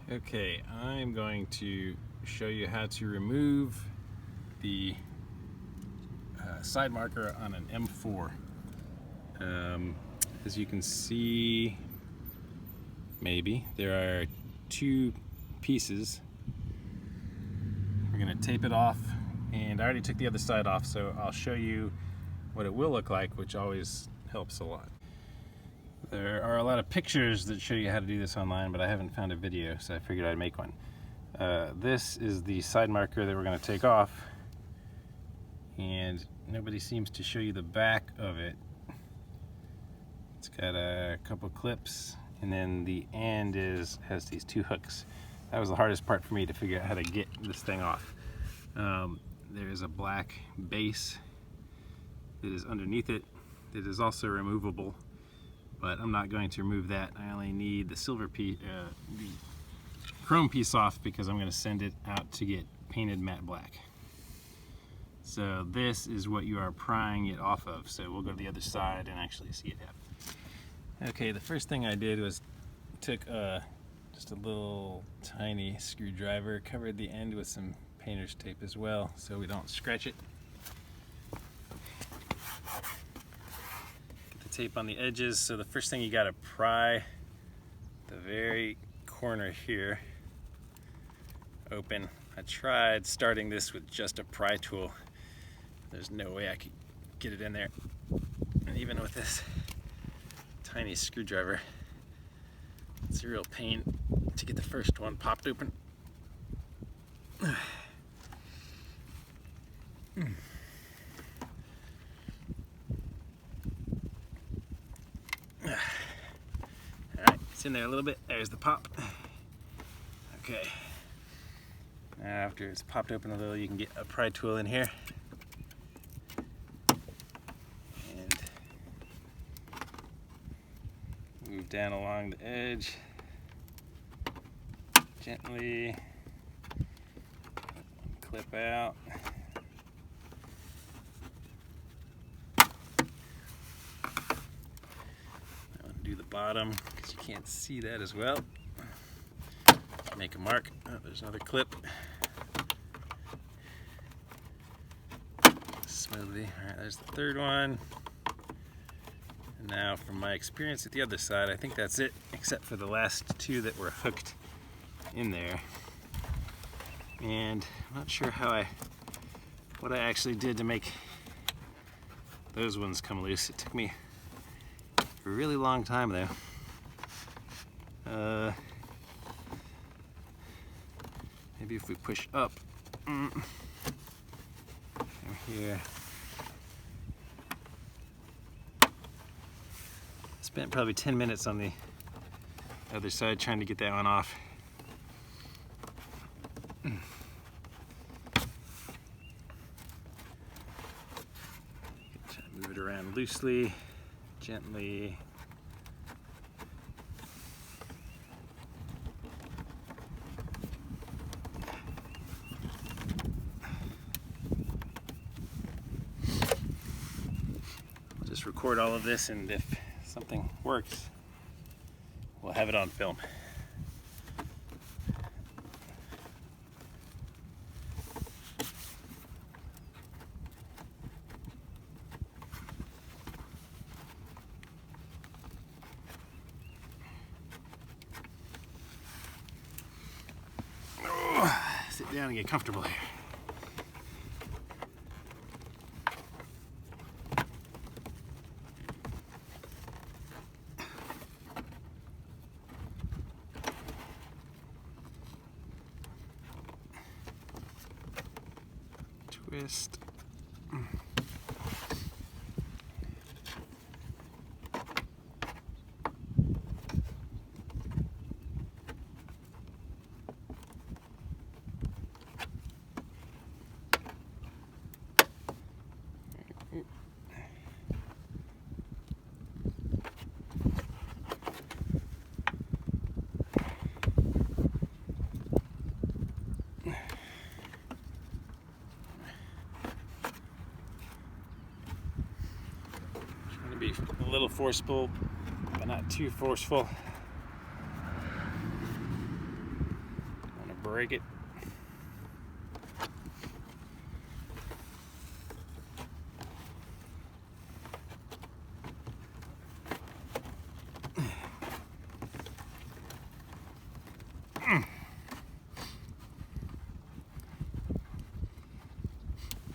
Okay, I'm going to show you how to remove the side marker on an M4. As you can see, maybe, there are two pieces. We're going to tape it off, and I already took the other side off, so I'll show you what it will look like, which always helps a lot. There are a lot of pictures that show you how to do this online, but I haven't found a video, so I figured I'd make one. This is the side marker that we're going to take off, and nobody seems to show you the back of it. It's got a couple clips, and then the end has these two hooks. That was the hardest part for me to figure out how to get this thing off. There is a black base that is underneath it that is also removable, but I'm not going to remove that. I only need the silver piece, the chrome piece off, because I'm going to send it out to get painted matte black. So this is what you are prying it off of. So we'll go to the other side and actually see it happen. Okay, the first thing I did was took just a little tiny screwdriver, covered the end with some painter's tape as well so we don't scratch it. Tape on the edges. So the first thing, you got to pry the very corner here open. I tried starting this with just a pry tool. There's no way I could get it in there, and even with this tiny screwdriver, it's a real pain to get the first one popped open. Alright, it's in there a little bit. There's the pop. Okay. Now after it's popped open a little, you can get a pry tool in here and move down along the edge gently, clip out. Do the bottom because you can't see that as well. Make a mark. Oh, there's another clip. Smoothly. All right, there's the third one. And now, from my experience at the other side, I think that's it, except for the last two that were hooked in there. And I'm not sure what I actually did to make those ones come loose. It took me a really long time though. Maybe if we push up from here. Spent probably 10 minutes on the other side trying to get that one off. Move it around loosely, gently. We'll just record all of this, and if something works, we'll have it on film. Sit down and get comfortable here. Twist. Be a little forceful, but not too forceful. break it.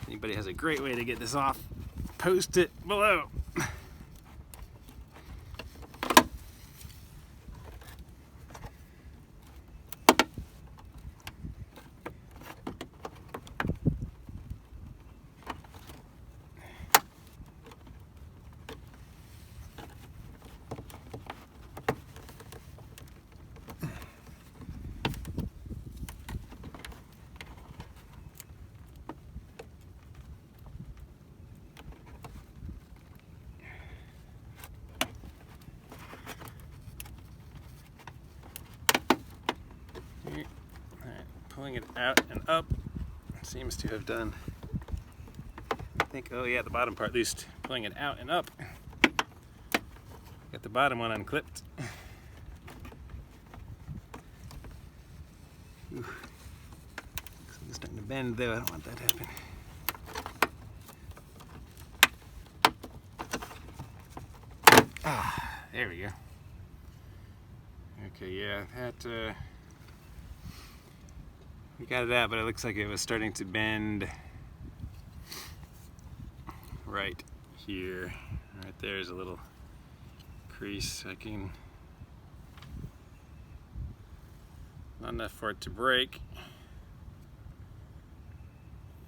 Anybody has a great way to get this off, post it below. Pulling it out and up seems to have done, I think, oh yeah, the bottom part at least. Pulling it out and up. Got the bottom one unclipped. Ooh. It's starting to bend though, I don't want that to happen. Ah, there we go. Okay, yeah, that, we got it out, but it looks like it was starting to bend right here. Right there's a little crease. I can, not enough for it to break.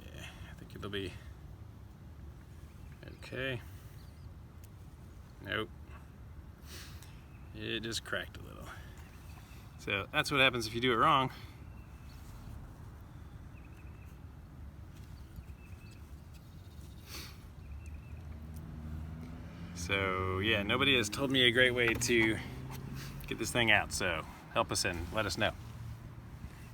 Yeah, I think it'll be okay. Nope. It just cracked a little. So that's what happens if you do it wrong. So yeah, nobody has told me a great way to get this thing out, so help us and let us know.